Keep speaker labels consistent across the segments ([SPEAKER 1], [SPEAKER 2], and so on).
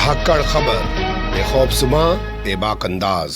[SPEAKER 1] धाकड़ खबर बेखौफजुमा बेबाक अंदाज।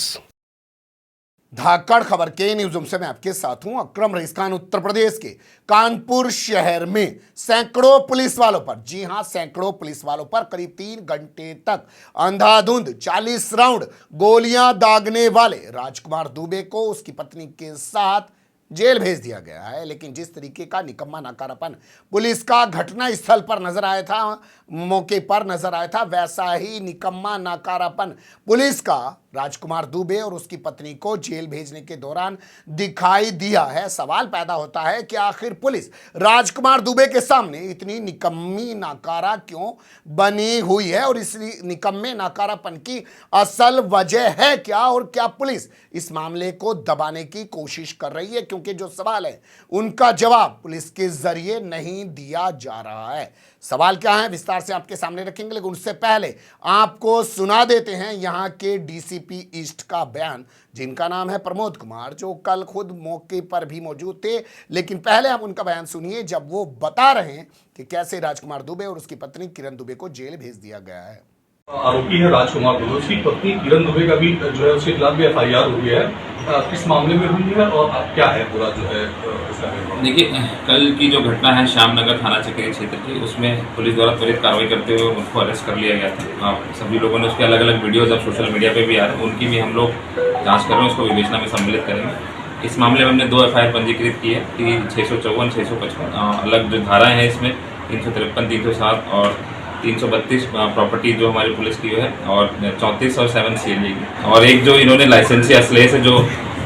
[SPEAKER 1] धाकड़ खबर के न्यूज़ से मैं आपके साथ हूं अकरम रईस खान। उत्तर प्रदेश के कानपुर शहर में सैकड़ों पुलिस वालों पर, जी हां सैकड़ों पुलिस वालों पर करीब 3 घंटे तक अंधाधुंध 40 राउंड गोलियां दागने वाले राजकुमार दुबे को उसकी पत्नी के साथ जेल भेज दिया गया है। लेकिन जिस तरीके का निकम्मा नाकारापन पुलिस का घटना स्थल पर नजर आया था, मौके पर नजर आया था, वैसा ही निकम्मा नाकारापन पुलिस का राजकुमार दुबे और उसकी पत्नी को जेल भेजने के दौरान दिखाई दिया है। सवाल पैदा होता है कि आखिर पुलिस राजकुमार दुबे के सामने इतनी निकम्मी नाकारा क्यों बनी हुई है और इस निकम्मे नाकारापन की असल वजह है क्या, और क्या पुलिस इस मामले को दबाने की कोशिश कर रही है, क्योंकि जो सवाल है उनका जवाब पुलिस के जरिए नहीं दिया जा रहा है। सवाल क्या है विस्तार से आपके सामने रखेंगे, लेकिन उससे पहले आपको सुना देते हैं यहां के डीसीपी ईस्ट का बयान, जिनका नाम है प्रमोद कुमार, जो कल खुद मौके पर भी मौजूद थे। लेकिन पहले आप उनका बयान सुनिए जब वो बता रहे हैं कि कैसे राजकुमार दुबे और उसकी पत्नी किरण दुबे को जेल भेज दिया गया है।
[SPEAKER 2] आरोपी है राजकुमार दुबे, उसकी पत्नी किरण दुबे का भी जो है उसके खिलाफ भी एफआईआर हुई है। किस मामले में हुई है और क्या है पूरा जो है इसका?
[SPEAKER 3] देखिए, कल की जो घटना है श्यामनगर थाना चक्री क्षेत्र की, उसमें पुलिस द्वारा त्वरित कार्रवाई करते हुए उनको अरेस्ट कर लिया गया था। आप सभी लोगों ने उसके अलग अलग वीडियोज अब सोशल मीडिया पे भी आ रहे हैं, उनकी भी हम लोग जांच कर रहे हैं, उसको विवेचना में सम्मिलित करेंगे। इस मामले में हमने 2 एफआईआर पंजीकृत की है, 654, 655 अलग जो धाराएं हैं इसमें 353, 307 और 332 प्रॉपर्टी जो हमारी पुलिस की है, और 34 और 7 सीएलजी की, और एक जो इन्होंने लाइसेंसी असलहे से जो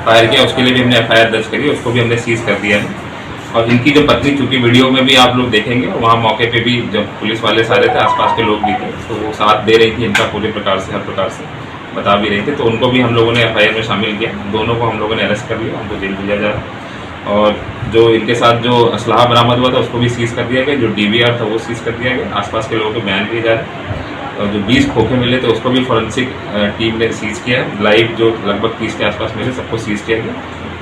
[SPEAKER 3] फायर किया उसके लिए भी हमने एफआईआर दर्ज करी, उसको भी हमने सीज कर दिया है। और इनकी जो पत्नी, चूंकि वीडियो में भी आप लोग देखेंगे, वहाँ मौके पे भी जब पुलिस वाले सारे थे, आसपास के लोग भी थे, तो वो साथ दे रही थी इनका पूरे प्रकार से, हर प्रकार से बता भी रहे थे, तो उनको भी हम लोगों ने एफआईआर में शामिल किया। दोनों को हम लोगों ने अरेस्ट कर लिया, उनको जेल भेजा जा रहा है। और जो इनके साथ जो असलाह बरामद हुआ था उसको भी सीज कर दिया गया, जो डीवीआर था वो सीज कर दिया गया, आसपास के लोगों के बयान किए जा रहे हैं। और जो 20 खोखे मिले थे उसको भी फॉरेंसिक टीम ने सीज किया है। लाइव जो लगभग 30 के आसपास मिले सबको सीज किया गया,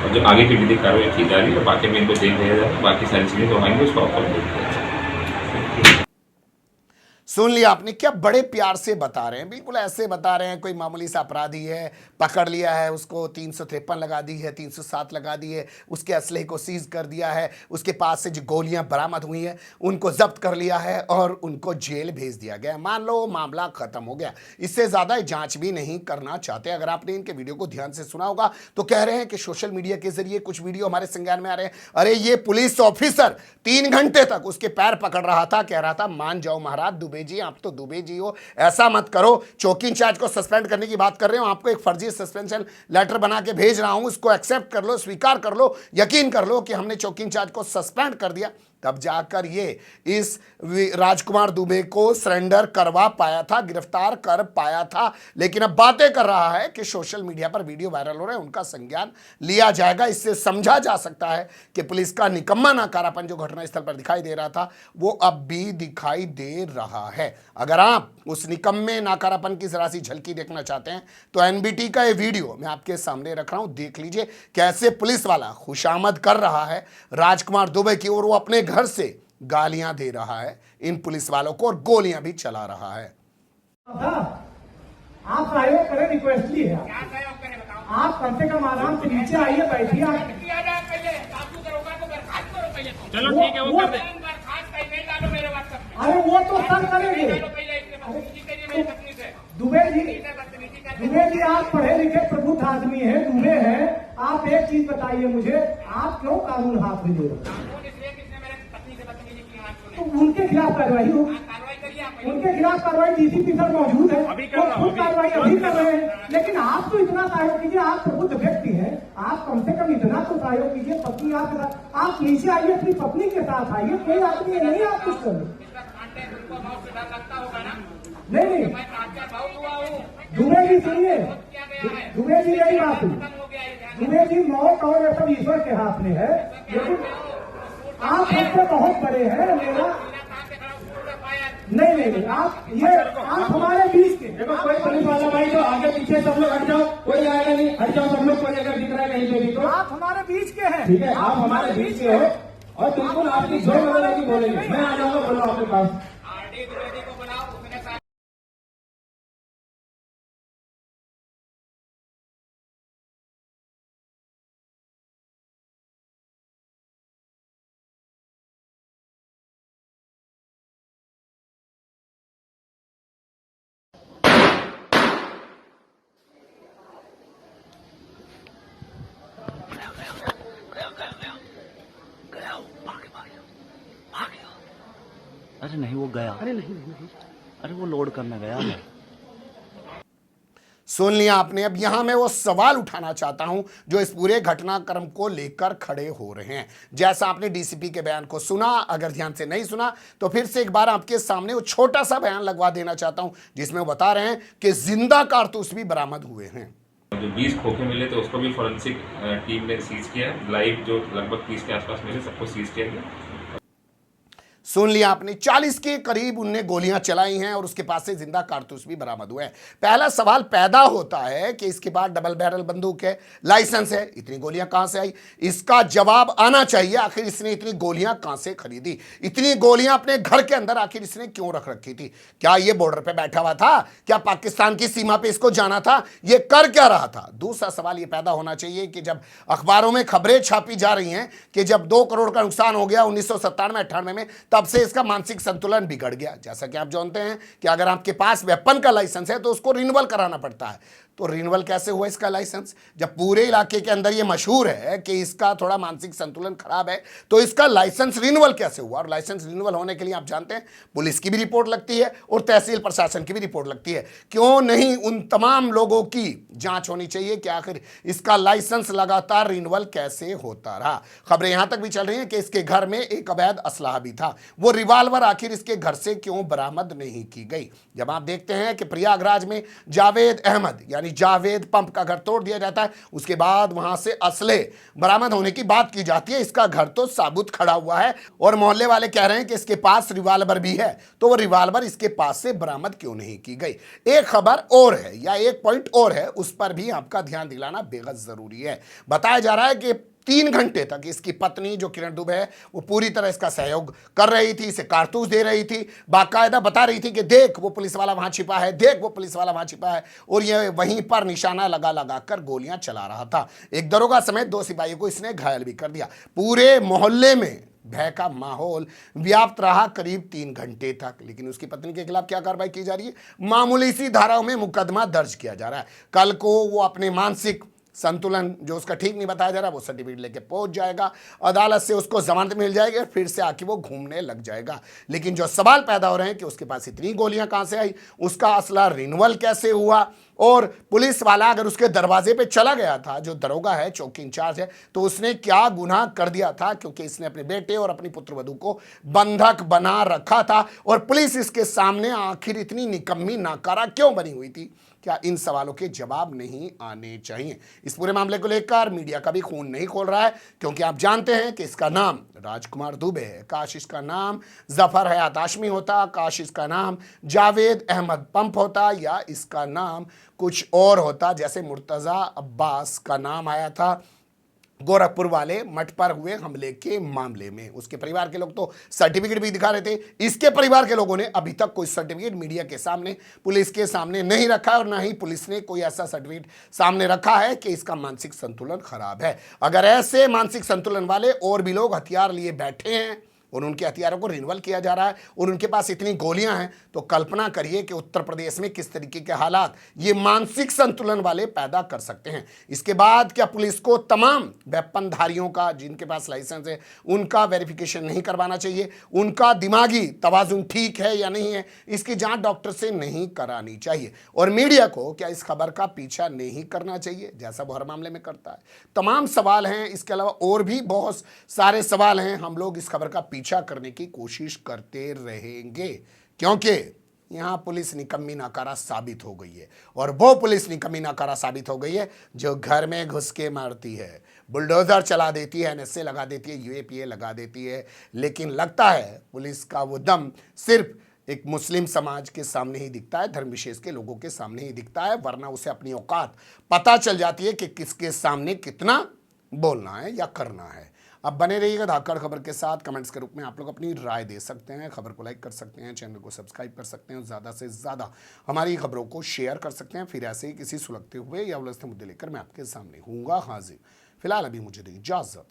[SPEAKER 3] और जो आगे की विधिक कार्रवाई की जा रही है, बाकी में इनको जेल भेजा जा रहा है। बाकी सारी चीज़ें जो आएंगे उसको आपको भेज दिया जाएगा।
[SPEAKER 1] सुन लिया आपने, क्या बड़े प्यार से बता रहे हैं, बिल्कुल ऐसे बता रहे हैं कोई मामूली सा अपराधी है, पकड़ लिया है उसको, 353 लगा दी है, 307 लगा दी है, उसके असलहे को सीज कर दिया है, उसके पास से जो गोलियां बरामद हुई हैं उनको जब्त कर लिया है और उनको जेल भेज दिया गया। मान लो मामला खत्म हो गया, इससे ज़्यादा जांच भी नहीं करना चाहते। अगर आपने इनके वीडियो को ध्यान से सुना होगा तो कह रहे हैं कि सोशल मीडिया के जरिए कुछ वीडियो हमारे संज्ञान में आ रहे हैं, अरे ये पुलिस ऑफिसर 3 घंटे तक उसके पैर पकड़ रहा था, कह रहा था मान जाओ महाराज दुबे जी, आप तो दुबे जी हो, ऐसा मत करो, चौकी इंचार्ज को सस्पेंड करने की बात कर रहे हो, आपको एक फर्जी सस्पेंशन लेटर बना के भेज रहा हूं, उसको एक्सेप्ट कर लो, स्वीकार कर लो, यकीन कर लो कि हमने चौकी इंचार्ज को सस्पेंड कर दिया, तब जाकर ये इस राजकुमार दुबे को सरेंडर करवा पाया था, गिरफ्तार कर पाया था। लेकिन अब बातें कर रहा है कि सोशल मीडिया पर वीडियो वायरल हो रहे हैं, उनका संज्ञान लिया जाएगा। इससे समझा जा सकता है कि पुलिस का निकम्मा नाकारापन जो घटनास्थल पर दिखाई दे रहा था वो अब भी दिखाई दे रहा है। अगर आप उस निकम्मे नाकारापन की जरा सी झलकी देखना चाहते हैं तो एनबीटी का ये वीडियो मैं आपके सामने रख रहा हूं, देख लीजिए कैसे पुलिस वाला खुशामद कर रहा है राजकुमार दुबे की, और वो अपने घर से गालियां दे रहा है इन पुलिस वालों को और गोलियां भी चला रहा है।
[SPEAKER 4] आप सहयोग करें, रिक्वेस्टली है, आप कम से कम आराम से नीचे आइए, बैठिए।
[SPEAKER 5] चलो ठीक है, वो कर दे।
[SPEAKER 4] अरे वो तो सर करेंगे। दुबे जी आप पढ़े लिखे प्रबुद्ध आदमी है, दुबे है, आप एक चीज बताइए मुझे, आप क्यों कानून हाथ में ले रहे हो? तो उनके खिलाफ कार्रवाई हो, उनके खिलाफ कार्रवाई डीसीपी सर मौजूद है, वो खुद कार्रवाई अभी कर रहे हैं। लेकिन आप तो इतना सहयोग कीजिए, आप प्रबुद्ध व्यक्ति हैं, आप कम से कम इतना तो सहयोग कीजिए। पत्नी आपके साथ, आप नीचे आइए, अपनी पत्नी के साथ आइए, कोई आदमी नहीं आप कुछ कर नहीं। दुबे जी सुनिए, दुबे जी यही बात हुई, दुबे जी मौत और ये सब ईश्वर के हाथ में है, लेकिन आप हमसे बहुत बड़े हैं। मेरा नहीं, आप हमारे बीच के,
[SPEAKER 5] देखो कोई पुलिस वाला भाई जो आगे पीछे सब लोग हट जाओ, कोई आएगा नहीं, हट जाओ सब लोग, कोई अगर दिख रहा है कहीं पे भी तो
[SPEAKER 4] आप हमारे बीच के हैं,
[SPEAKER 5] ठीक है, आप हमारे बीच के हो, और बिल्कुल आपकी जो मदद की बोलेंगे, मैं आ जाऊंगा, बोलो आपके पास।
[SPEAKER 6] अरे नहीं, वो गया। अरे नहीं, अरे वो लोड करने गया है।
[SPEAKER 1] सुन लिया आपने। अब यहां मैं वो सवाल उठाना चाहता हूं जो इस पूरे घटनाक्रम को लेकर खड़े हो रहे हैं। जैसा आपने डीसीपी के बयान को सुना, अगर ध्यान से नहीं सुना तो फिर से एक बार आपके सामने वो छोटा सा बयान लगवा देना चाहता हूं, जिसमें वो बता रहे हैं कि जिंदा कारतूस भी बरामद हुए हैं।
[SPEAKER 3] जो 20 खोखे मिले थे उसको भी फोरेंसिक टीम ने सीज किया है। लाइव जो लगभग 30 के आसपास मिले सबको सीज किया गया।
[SPEAKER 1] सुन लिया आपने। 40 के करीब उनने गोलियां चलाई हैं और उसके पास से जिंदा कारतूस भी बरामद हुए हैं। पहला सवाल पैदा होता है कि इसके बाद डबल बैरल बंदूक है, लाइसेंस है, इतनी गोलियां कहां से आई? इसका जवाब आना चाहिए। आखिर इसने इतनी गोलियां कहां से खरीदी? इतनी गोलियां अपने घर के अंदर आखिर इसने क्यों रख रखी थी? क्या ये बॉर्डर पे बैठा हुआ था? क्या पाकिस्तान की सीमा पे इसको जाना था? ये कर क्या रहा था? दूसरा सवाल ये पैदा होना चाहिए कि जब अखबारों में खबरें छापी जा रही हैं कि जब 2 करोड़ का नुकसान हो गया 1997-98 में, तब से इसका मानसिक संतुलन बिगड़ गया। जैसा कि आप जानते हैं कि अगर आपके पास वेपन का लाइसेंस है तो उसको रिन्यूअल कराना पड़ता है। तो रिन्यूअल कैसे हुआ इसका लाइसेंस? जब पूरे इलाके के अंदर ये मशहूर है कि इसका थोड़ा मानसिक संतुलन खराब है, तो इसका लाइसेंस रिन्यूअल कैसे हुआ? और लाइसेंस रिन्यूअल होने के लिए आप जानते हैं पुलिस की भी रिपोर्ट लगती है और तहसील प्रशासन की भी रिपोर्ट लगती है। क्यों नहीं उन तमाम लोगों की जांच होनी चाहिए कि आखिर इसका लाइसेंस लगातार रिन्यूअल कैसे होता रहा? खबरें यहां तक भी चल रही हैं कि इसके घर में एक अवैध असलाह भी था। वो रिवाल्वर आखिर इसके घर से क्यों बरामद नहीं की गई? जब आप देखते हैं कि प्रयागराज में जावेद अहमद यानी जावेद पंप का घर तोड़ दिया जाता है, उसके बाद वहां से असले बरामद होने की बात की जाती है। इसका घर तो साबुत खड़ा हुआ है और मोहल्ले वाले कह रहे हैं कि इसके पास रिवाल्वर भी है, तो वो रिवाल्वर इसके पास से बरामद क्यों नहीं की गई? एक खबर और है या एक पॉइंट और है, उस पर भी आपका ध्यान दिलाना बेहद जरूरी है। बताया जा रहा है कि 3 घंटे तक इसकी पत्नी जो किरण दुबे है वो पूरी तरह इसका सहयोग कर रही थी, इसे कारतूस दे रही थी, बाकायदा बता रही थी कि देख वो पुलिस वाला वहां छिपा है, देख वो पुलिस वाला वहां छिपा है, और ये वहीं पर निशाना लगा लगा कर गोलियां चला रहा था। एक दरोगा समेत 2 सिपाहियों को इसने घायल भी कर दिया। पूरे मोहल्ले में भय का माहौल व्याप्त रहा करीब 3 घंटे तक। लेकिन उसकी पत्नी के खिलाफ क्या कार्रवाई की जा रही है? मामूली सी धाराओं में मुकदमा दर्ज किया जा रहा है। कल को वो अपने मानसिक संतुलन जो उसका ठीक नहीं बताया जा रहा, वो सर्टिफिकेट लेके पहुंच जाएगा, अदालत से उसको जमानत मिल जाएगी, फिर से आके वो घूमने लग जाएगा। लेकिन जो सवाल पैदा हो रहे हैं कि उसके पास इतनी गोलियां कहां से आई, उसका असला रिन्यूअल कैसे हुआ, और पुलिस वाला अगर उसके दरवाजे पे चला गया था, जो दरोगा है, चौकी इंचार्ज है, तो उसने क्या गुनाह कर दिया था? क्योंकि इसने अपने बेटे और अपनी पुत्रवधू को बंधक बना रखा था और पुलिस इसके सामने आखिर इतनी निकम्मी नाकारा क्यों बनी हुई थी? क्या इन सवालों के जवाब नहीं आने चाहिए? इस पूरे मामले को लेकर मीडिया का भी खून नहीं खोल रहा है, क्योंकि आप जानते हैं कि इसका नाम राजकुमार दुबे है। काश इसका नाम जफर हयात हाशमी होता, काश इसका नाम जावेद अहमद पंप होता, या इसका नाम कुछ और होता, जैसे मुर्तजा अब्बास का नाम आया था गोरखपुर वाले मठ पर हुए हमले के मामले में। उसके परिवार के लोग तो सर्टिफिकेट भी दिखा रहे थे। इसके परिवार के लोगों ने अभी तक कोई सर्टिफिकेट मीडिया के सामने, पुलिस के सामने नहीं रखा है, और ना ही पुलिस ने कोई ऐसा सर्टिफिकेट सामने रखा है कि इसका मानसिक संतुलन खराब है। अगर ऐसे मानसिक संतुलन वाले और भी लोग हथियार लिए बैठे हैं और उनके हथियारों को रिन्यूअल किया जा रहा है और उनके पास इतनी गोलियां हैं, तो कल्पना करिए कि उत्तर प्रदेश में किस तरीके के हालात ये मानसिक संतुलन वाले पैदा कर सकते हैं। इसके बाद क्या पुलिस को तमाम वेपनधारियों का, जिनके पास लाइसेंस है, उनका वेरिफिकेशन नहीं करवाना चाहिए? उनका दिमागी तवाजुन ठीक है या नहीं है, इसकी जांच डॉक्टर से नहीं करानी चाहिए? और मीडिया को क्या इस खबर का पीछा नहीं करना चाहिए, जैसा वो हर मामले में करता है? तमाम सवाल हैं। इसके अलावा और भी बहुत सारे सवाल हैं। हम लोग इस खबर का पीछा करने की कोशिश करते रहेंगे, क्योंकि यहां पुलिस निकम्मी नाकारा साबित हो गई है। और वो पुलिस निकम्मी नाकारा साबित हो गई है जो घर में घुस के मारती है, बुलडोजर चला देती है, NSA लगा देती है, UAPA लगा देती है। लेकिन लगता है पुलिस का वो दम सिर्फ एक मुस्लिम समाज के सामने ही दिखता है, धर्म विशेष के लोगों के सामने ही दिखता है, वरना उसे अपनी औकात पता चल जाती है कि किसके सामने कितना बोलना है या करना है। अब बने रहिएगा धाकड़ खबर के साथ। कमेंट्स के रूप में आप लोग अपनी राय दे सकते हैं, खबर को लाइक कर सकते हैं, चैनल को सब्सक्राइब कर सकते हैं और ज़्यादा से ज़्यादा हमारी खबरों को शेयर कर सकते हैं। फिर ऐसे ही किसी सुलगते हुए या उलझते मुद्दे लेकर मैं आपके सामने हूँगा हाजिर। फिलहाल अभी मुझे दें इजाज़त।